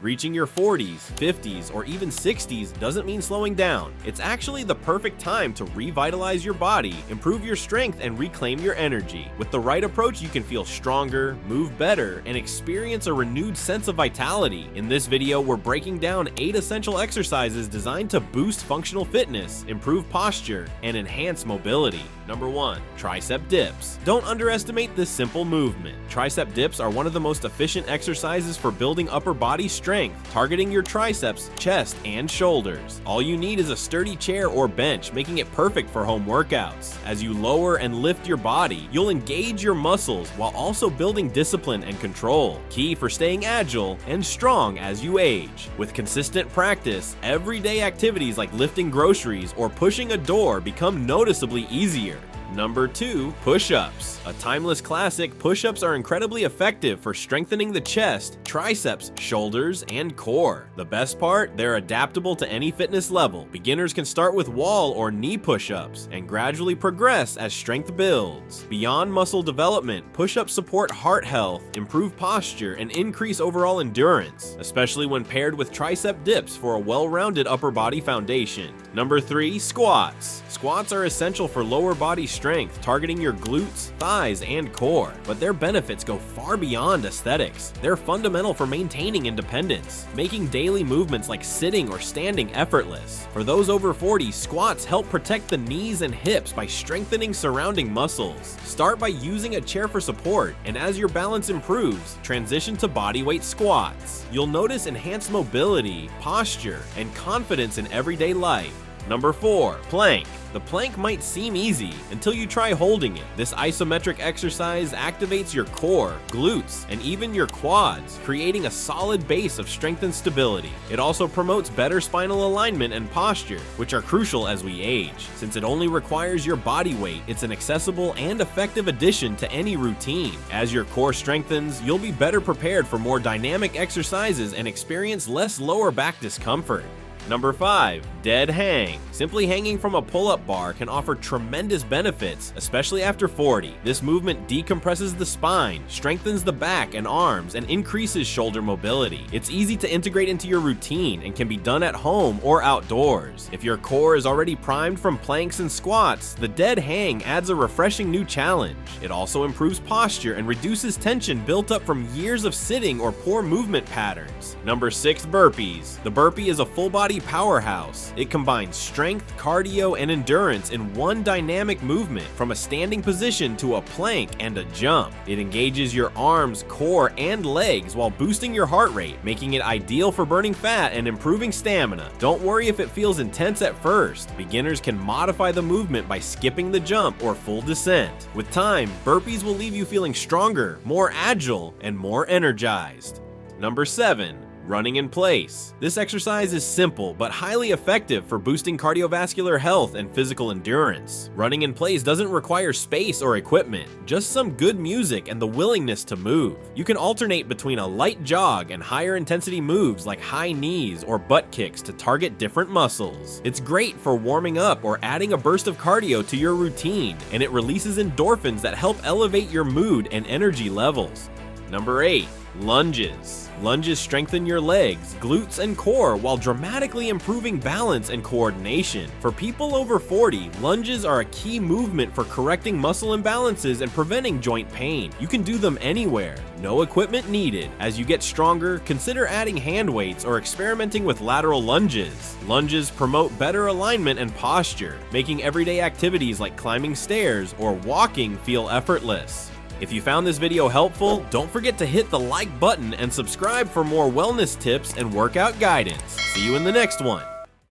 Reaching your 40s, 50s, or even 60s doesn't mean slowing down. It's actually the perfect time to revitalize your body, improve your strength, and reclaim your energy. With the right approach, you can feel stronger, move better, and experience a renewed sense of vitality. In this video, we're breaking down 8 essential exercises designed to boost functional fitness, improve posture, and enhance mobility. Number 1. Tricep dips. Don't underestimate this simple movement. Tricep dips are one of the most efficient exercises for building upper body strength, targeting your triceps, chest, and shoulders. All you need is a sturdy chair or bench, making it perfect for home workouts. As you lower and lift your body, you'll engage your muscles while also building discipline and control, key for staying agile and strong as you age. With consistent practice, everyday activities like lifting groceries or pushing a door become noticeably easier. Number 2. Push-ups. A timeless classic, push-ups are incredibly effective for strengthening the chest, triceps, shoulders, and core. The best part? They're adaptable to any fitness level. Beginners can start with wall or knee push-ups and gradually progress as strength builds. Beyond muscle development, push-ups support heart health, improve posture, and increase overall endurance, especially when paired with tricep dips for a well-rounded upper body foundation. Number 3. Squats. Squats are essential for lower body strength, targeting your glutes, thighs, and core. But their benefits go far beyond aesthetics. They're fundamental for maintaining independence, making daily movements like sitting or standing effortless. For those over 40, squats help protect the knees and hips by strengthening surrounding muscles. Start by using a chair for support, and as your balance improves, transition to bodyweight squats. You'll notice enhanced mobility, posture, and confidence in everyday life. Number 4. Plank. The plank might seem easy until you try holding it. This isometric exercise activates your core, glutes, and even your quads, creating a solid base of strength and stability. It also promotes better spinal alignment and posture, which are crucial as we age. Since it only requires your body weight, it's an accessible and effective addition to any routine. As your core strengthens, you'll be better prepared for more dynamic exercises and experience less lower back discomfort. Number 5. Dead hang. Simply hanging from a pull-up bar can offer tremendous benefits, especially after 40. This movement decompresses the spine, strengthens the back and arms, and increases shoulder mobility. It's easy to integrate into your routine and can be done at home or outdoors. If your core is already primed from planks and squats, the dead hang adds a refreshing new challenge. It also improves posture and reduces tension built up from years of sitting or poor movement patterns. Number 6. Burpees. The burpee is a full-body powerhouse. It combines strength, cardio, and endurance in one dynamic movement, from a standing position to a plank and a jump. It engages your arms, core, and legs while boosting your heart rate, making it ideal for burning fat and improving stamina. Don't worry if it feels intense at first. Beginners can modify the movement by skipping the jump or full descent. With time, burpees will leave you feeling stronger, more agile, and more energized. Number 7. Running in place. This exercise is simple but highly effective for boosting cardiovascular health and physical endurance. Running in place doesn't require space or equipment, just some good music and the willingness to move. You can alternate between a light jog and higher intensity moves like high knees or butt kicks to target different muscles. It's great for warming up or adding a burst of cardio to your routine, and it releases endorphins that help elevate your mood and energy levels. Number 8. Lunges. Lunges strengthen your legs, glutes, and core while dramatically improving balance and coordination. For people over 40, lunges are a key movement for correcting muscle imbalances and preventing joint pain. You can do them anywhere, no equipment needed. As you get stronger, consider adding hand weights or experimenting with lateral lunges. Lunges promote better alignment and posture, making everyday activities like climbing stairs or walking feel effortless. If you found this video helpful, don't forget to hit the like button and subscribe for more wellness tips and workout guidance. See you in the next one.